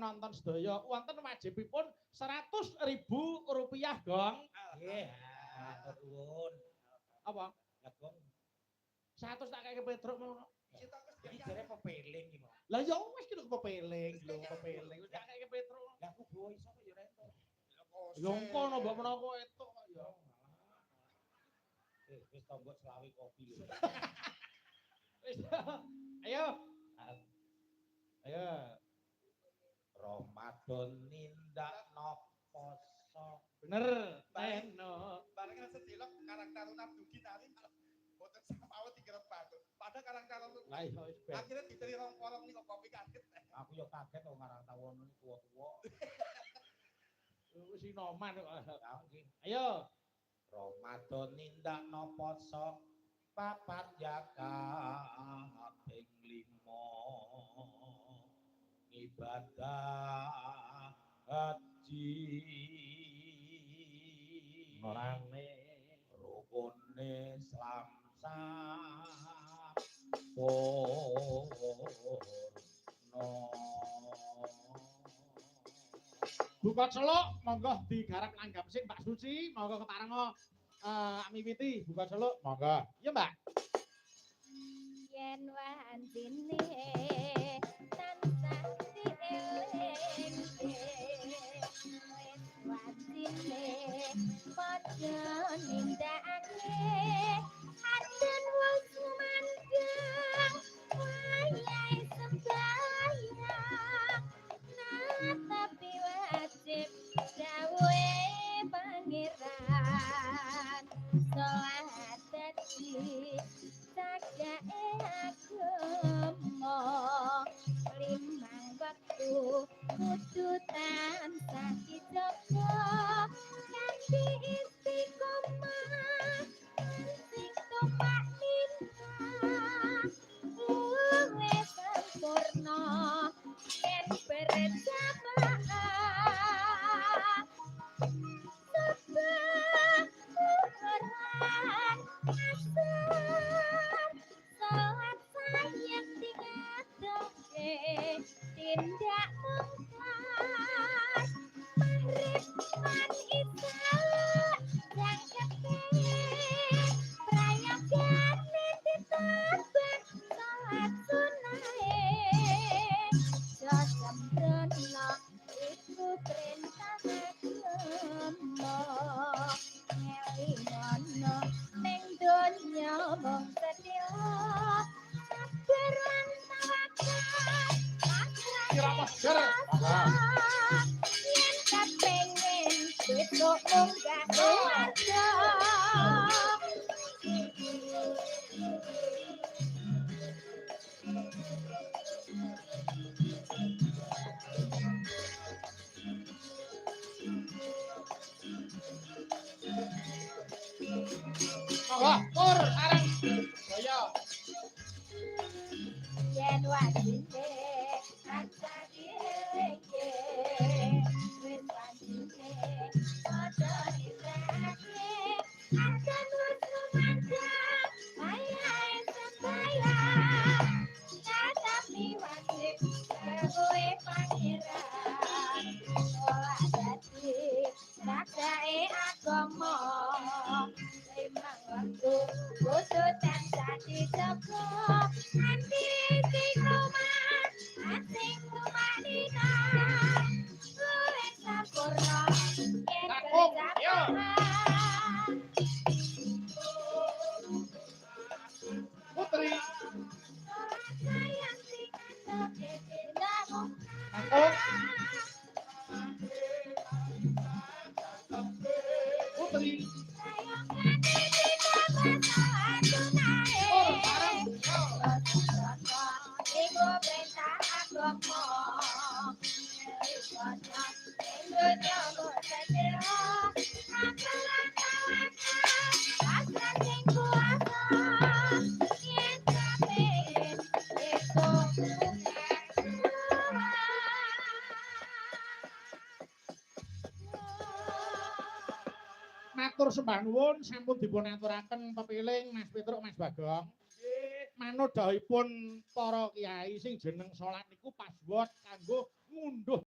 penonton sedaya wonten wajibipun Rp100.000 Gong. Nggih, matur nuwun. Apa? Lah Gong, 100 tak kaya Petruk ngono. iki jare pepeling iki, Mas. Lah ya wis ki kepeling, lho kepeling. Wis tak kaya Petruk. Lah aku bawa iso kok ya rento. Ya ngono mbok menawa etuk kok ya. Wis tombok selawi kopi lho. Wis. Ayo. Ayo. Ramadan nindakno poso. Bener. Teno. Bareng sedelok karakter Nardugi tadi boten sampawet digerep batu. Padahal karakter Lah iya wis ben. akhirnya diteri rong-rong niku kopi kaget. Aku yo kaget kok ngarang tawon tuwa-tuwa. Wis inoman kok. Ya nggih. Ayo. Ramadan nindakno poso papat yakat ping 5 ibadah haji Orane rukune Islam Buka celuk monggo digarap langgam sing Mbak Suci, monggo keparenga miwiti buka celuk, monggo. Iya, Mbak. Yen wancine tansah dieling wis wancine padha nindakake arten wong sumandang wayahe sembahyang tapi wajib dawuhe pangeran salat dadi cagake agama limang waktu kudu tansah dijaga kanthi istiqomah sing topak nina luwih sempurna yen berjamaah sebab Quran asar salat sayang dingadoke tindak mungkar maghrib lan isya jangkete prayogane ditambah salat sunahe ya sembrono iku perintah agama ngelingana ning donya mung sedhela sabar lan tawakal yen kepengin besok munggah keluarga Monggo, tur sareng daya. yen wajine tansah dielinge wis wajine padha nindakake akan wis lumandang wayahe sembahyang tapi wajib dawuhe pangeran ora dadi cagake agama limang waktu kudu tansah dijaga kanthi istiqomah asing tumanina luwih sampurna yen Takung, yo. berjamaah Putri, sayang dingadoke tindak takung, Putri. Iku perintah agama dunya bersedera akalan tawakal pasrah sing kuasa yen kepengin esuk Matur sembah nuwun sampun dipun aturaken pepiling Mas Petruk Mas Bagong. Manut dawuhipun para kiai sing jeneng salat niku paswot kanggo ngunduh